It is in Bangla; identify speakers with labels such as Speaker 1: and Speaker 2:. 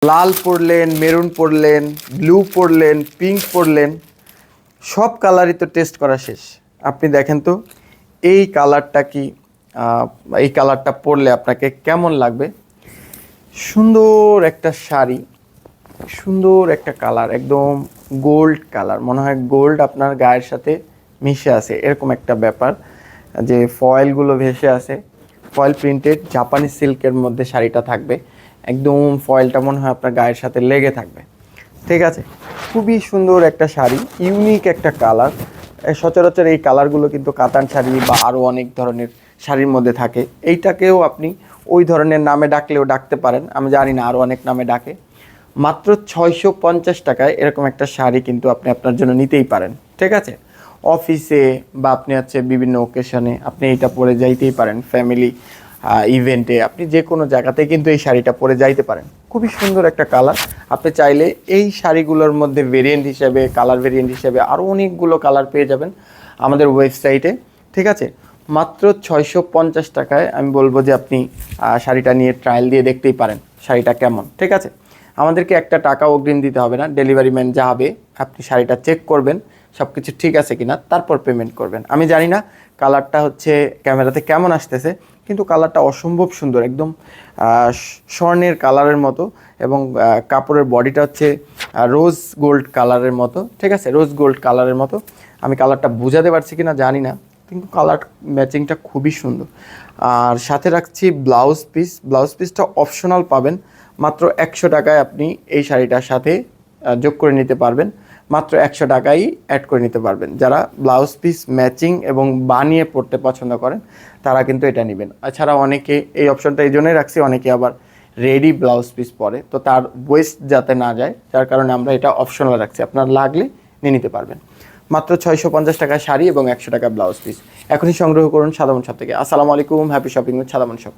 Speaker 1: লাল পরলেন, মেরুন পরলেন, ব্লু পরলেন, পিঙ্ক পরলেন, সব কালারই তো টেস্ট করা শেষ। আপনি দেখেন তো এই কালারটা কি, এই কালারটা পরলে আপনাকে কেমন লাগবে। সুন্দর একটা শাড়ি, সুন্দর একটা কালার, একদম গোল্ড কালার, মনে হয় গোল্ড আপনার গায়ের সাথে মিশে আছে এরকম একটা ব্যাপার। যে ফয়েলগুলো ভেসে আছে, ফয়েল প্রিন্টেড জাপানি সিল্কের মধ্যে শাড়িটা থাকবে, একদম ফয়েলটা মনে হয় আপনার গায়ের সাথে লেগে থাকবে। ঠিক আছে, খুবই সুন্দর একটা শাড়ি, ইউনিক একটা কালার। সচরাচর এই কালারগুলো কিন্তু কাতান শাড়ি বা আরও অনেক ধরনের শাড়ির মধ্যে থাকে। এইটাকেও আপনি ওই ধরনের নামে ডাকলেও ডাকতে পারেন, আমি জানি না আরও অনেক নামে ডাকে। মাত্র 650 টাকায় এরকম একটা শাড়ি কিন্তু আপনি আপনার জন্য নিতেই পারেন। ঠিক আছে, অফিসে বা আপনি হচ্ছে বিভিন্ন ওকেশনে আপনি এটা পরে যাইতেই পারেন, ফ্যামিলি ইভেন্টে আপনি যে কোনো জায়গাতে কিন্তু এই শাড়িটা পরে যাইতে পারেন। খুবই সুন্দর একটা কালার। আপনি চাইলে এই শাড়িগুলোর মধ্যে ভেরিয়েন্ট হিসেবে, কালার ভেরিয়েন্ট হিসেবে আরও অনেকগুলো কালার পেয়ে যাবেন আমাদের ওয়েবসাইটে। ঠিক আছে, মাত্র 650 টাকায় আমি বলবো যে আপনি শাড়িটা নিয়ে ট্রায়াল দিয়ে দেখতেই পারেন শাড়িটা কেমন। ঠিক আছে, আমাদেরকে একটা টাকা অগ্রিম দিতে হবে না, ডেলিভারি ম্যান যাবে, আপনি শাড়িটা চেক করবেন সব কিছু ঠিক আছে কিনা, তারপর পেমেন্ট করবেন। আমি জানি না কালারটা হচ্ছে ক্যামেরাতে কেমন আসতেছে, কিন্তু কালারটা অসম্ভব সুন্দর, একদম স্বর্ণের কালারের মতো, এবং কাপড়ের বডিটা হচ্ছে রোজ গোল্ড কালারের মতো। ঠিক আছে, রোজ গোল্ড কালারের মতো। আমি কালারটা বোঝাতে পারছি কিনা জানি না, কিন্তু কালার ম্যাচিংটা খুবই সুন্দর। আর সাথে রাখছি ব্লাউজ পিস, ব্লাউজ পিসটা অপশনাল পাবেন। মাত্র 100 টাকায় আপনি এই শাড়িটার সাথে যোগ করে নিতে পারবেন, মাত্র 100 টাকাই অ্যাড করে নিতে পারবেন। যারা ব্লাউজ পিস ম্যাচিং এবং বানিয়ে পড়তে পছন্দ করেন তারা কিন্তু এটা নেবেন। এছাড়া অনেকে এই অপশনটা এই জন্যই রাখছি, অনেকে আবার রেডি ব্লাউজ পিস পরে, তো তার ওয়েস্ট যাতে না যায়, যার কারণে আমরা এটা অপশনাল রাখছি, আপনার লাগলে নিয়ে নিতে পারবেন। মাত্র 650 টাকায় শাড়ি এবং 100 টাকা ব্লাউজ পিস। এখনই সংগ্রহ করুন সাদামন শপ থেকে। আসসালামু আলাইকুম, হ্যাপি শপিং উইথ সাদামন শপ।